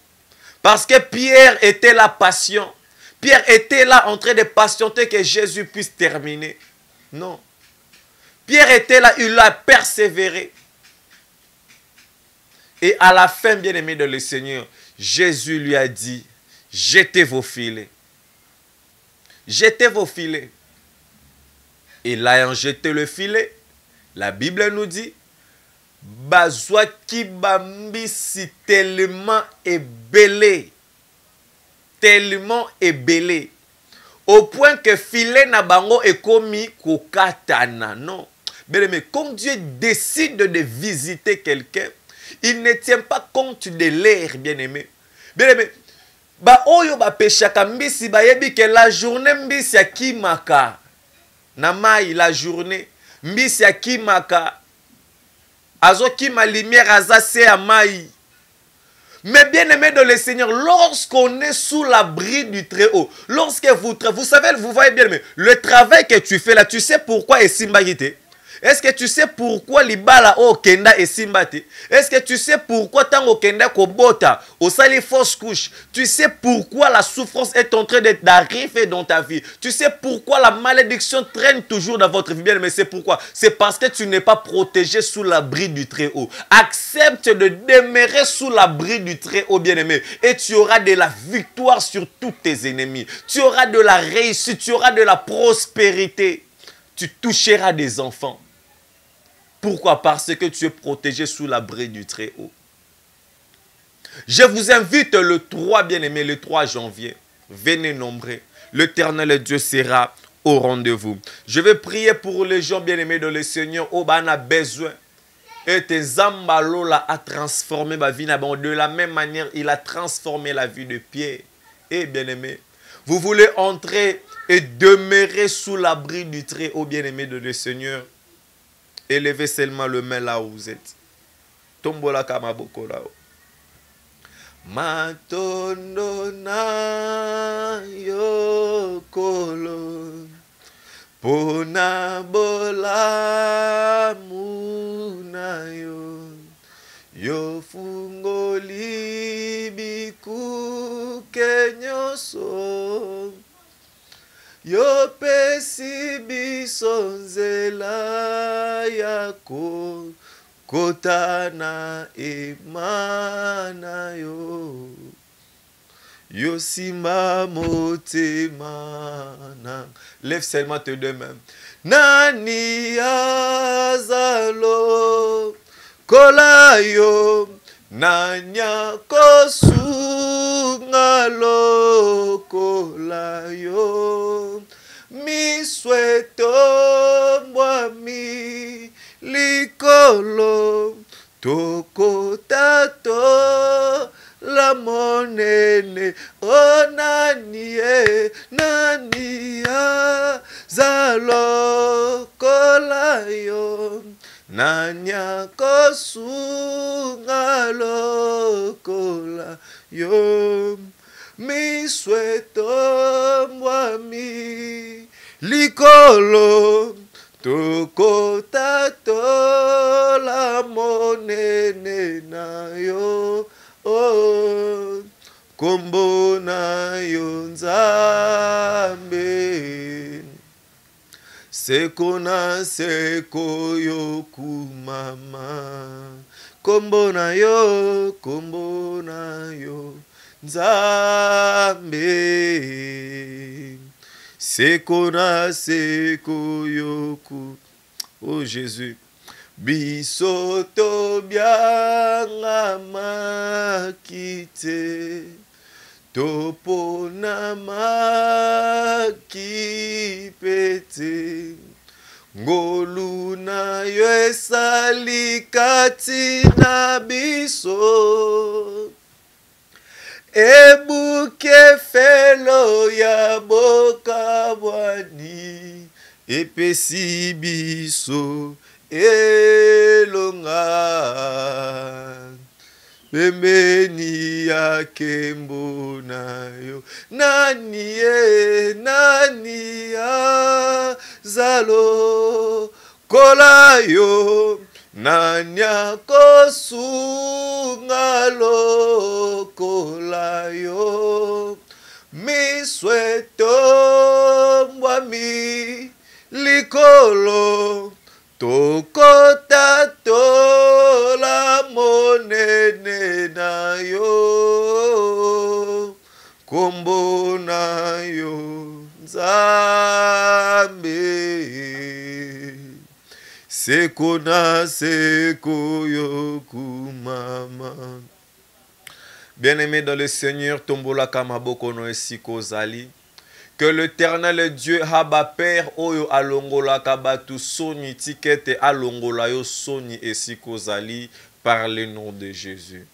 Parce que Pierre était là patient. Pierre était là en train de patienter que Jésus puisse terminer. Non. Pierre était là, il a persévéré. Et à la fin, bien-aimé de le Seigneur, Jésus lui a dit, jetez vos filets. Jetez vos filets. Et là, ayant jeté le filet, la Bible nous dit, bazwaki bambisi tellement ébélé. Tellement ébélé. Au point que filet na bango est commis kokatana. Non. Mais quand Dieu décide de visiter quelqu'un, il ne tient pas compte de l'air, bien-aimé. Bien-aimé, ba oyo ba peshaka mbisi ba yebi que la journée mbisi ya kimaka. Na mai la journée mbisi ya kimaka. Azo kima lumière azase ya mai. Mais bien aimé de le Seigneur, lorsqu'on est sous l'abri du Très-Haut, lorsque vous savez, vous voyez bien, mais le travail que tu fais là, tu sais pourquoi est Simbagité? Est-ce que tu sais pourquoi Libala o Kenda est Simbati? Est-ce que tu sais pourquoi Tango Kenda Kobota, au sali fausse couche? Tu sais pourquoi la souffrance est en train d'arriver dans ta vie? Tu sais pourquoi la malédiction traîne toujours dans votre vie? Bien, mais c'est pourquoi? C'est parce que tu n'es pas protégé sous l'abri du Très-Haut. Accepte de demeurer sous l'abri du Très-Haut, bien-aimé, et tu auras de la victoire sur tous tes ennemis. Tu auras de la réussite, tu auras de la prospérité. Tu toucheras des enfants. Pourquoi? Parce que tu es protégé sous l'abri du Très-Haut. Je vous invite le 3, bien-aimé, le 3 janvier. Venez nombreux. L'Éternel Dieu sera au rendez-vous. Je vais prier pour les gens bien-aimés de le Seigneur. Oh, on a besoin. Et tes Zambalola a transformé ma vie. De la même manière, il a transformé la vie de Pierre. Et bien-aimé, vous voulez entrer et demeurer sous l'abri du Très-Haut, bien-aimé de le Seigneur. Élevez seulement le main là où vous êtes. Tombola kamaboko là. Matondo na yokolo pona bola muna yo yo fungoli biku kenyoso yo pesi bisonzela yako kotana emana yo yo sima motemana. Lève seulement tes deux mains. Nani azalo kolayo nanya kosungalo kolayo mi sueto mwami likolo toko tato la monene o nanie nania zalo kolayo nanya kosungalo kolayo mi sueto mwami likolo toko tato la monene na yo oh kombo na yo Nzambe, seko na seko yo kumama, kombo na yo Nzambe, seko na seko yo ku. Oh Jésus, biso tobyanga makite, topona makipete, ngolu na yo esali kati na biso, ebuke felo ya bokabwani, epesi biso elonga, pembeni ya kembo na yo, nani azalo kola yo, nani akosunga lokola yo, misweto mbwami likolo, tokota tola monene na yo, kombo na yo Nzambe, seko na seko yo kumama. Bien-aimé dans le Seigneur, tombola kamaboko no esiko zali. Que l'Éternel Dieu haba père oyo alongola kabatu soni tikete alongola yo soni esiko zali par le nom de Jésus.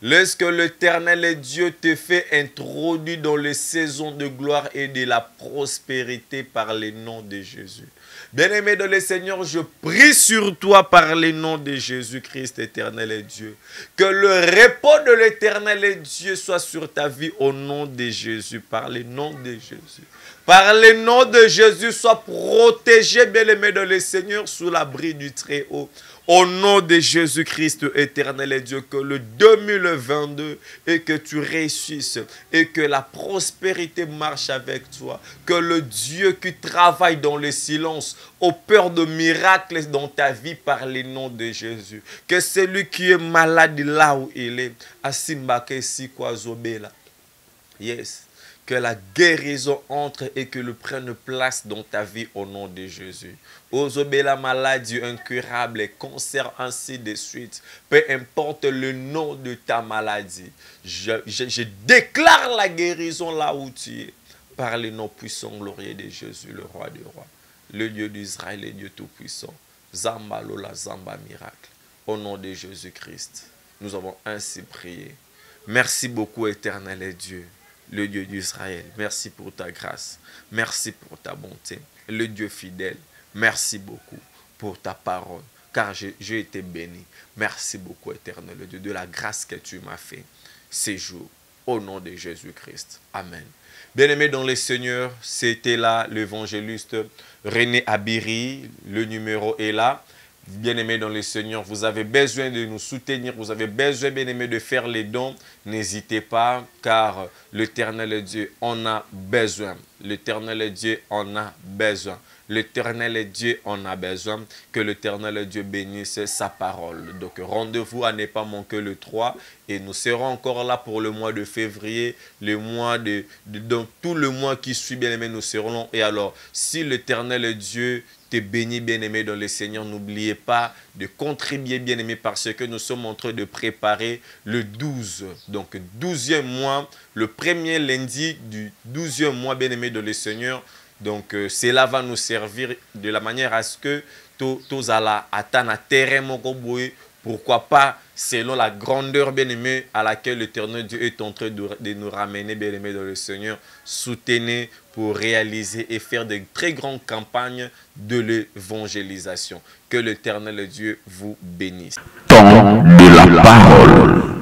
Lorsque l'Éternel Dieu te fait introduire dans les saisons de gloire et de la prospérité par le nom de Jésus. Bien-aimé dans le Seigneur, je prie sur toi par le nom de Jésus-Christ, éternel et Dieu. Que le repos de l'éternel Dieu soit sur ta vie au nom de Jésus, par le nom de Jésus. Par le nom de Jésus, sois protégé, bien-aimé dans le Seigneur, sous l'abri du Très-Haut. Au nom de Jésus-Christ, éternel et Dieu, que le 2022 et que tu réussisses et que la prospérité marche avec toi. Que le Dieu qui travaille dans le silence opère de miracles dans ta vie par le nom de Jésus. Que celui qui est malade là où il est, Asimbake Sikwazobela. Yes. Que la guérison entre et que le prenne place dans ta vie au nom de Jésus. Ozobé la maladie incurable, cancer, ainsi de suite. Peu importe le nom de ta maladie. Je déclare la guérison là où tu es. Par le nom puissant, glorieux de Jésus, le roi des rois. Le Dieu d'Israël, le Dieu tout-puissant. Zamba Lola, Zamba miracle. Au nom de Jésus-Christ, nous avons ainsi prié. Merci beaucoup, éternel et Dieu. Le Dieu d'Israël, merci pour ta grâce, merci pour ta bonté. Le Dieu fidèle, merci beaucoup pour ta parole, car j'ai été béni. Merci beaucoup, éternel Dieu, de la grâce que tu m'as fait ces jours, au nom de Jésus-Christ. Amen. Bien-aimés dans le Seigneur, c'était là l'évangéliste René Abiri, le numéro est là. Bien-aimés dans le Seigneur, vous avez besoin de nous soutenir, vous avez besoin, bien-aimés, de faire les dons. N'hésitez pas, car l'Éternel Dieu en a besoin. L'Éternel Dieu en a besoin. L'Éternel Dieu en a besoin. Que l'Éternel Dieu bénisse sa parole. Donc, rendez-vous à ne pas manquer le 3. Et nous serons encore là pour le mois de février, le mois donc tout le mois qui suit, bien-aimés, nous serons là. Et alors, si l'Éternel Dieu te bénit, bien-aimé dans le Seigneur, n'oubliez pas de contribuer, bien-aimé, parce que nous sommes en train de préparer le 12, donc 12e mois, le premier lundi du 12e mois, bien-aimé dans le Seigneur. Donc, cela va nous servir de la manière à ce que tous allons atteindre un terrain, pourquoi pas, selon la grandeur, bien-aimé, à laquelle l'Éternel Dieu est en train de nous ramener, bien-aimé dans le Seigneur. Soutenez pour réaliser et faire de très grandes campagnes de l'évangélisation. Que l'Éternel Dieu vous bénisse. Temps de la parole.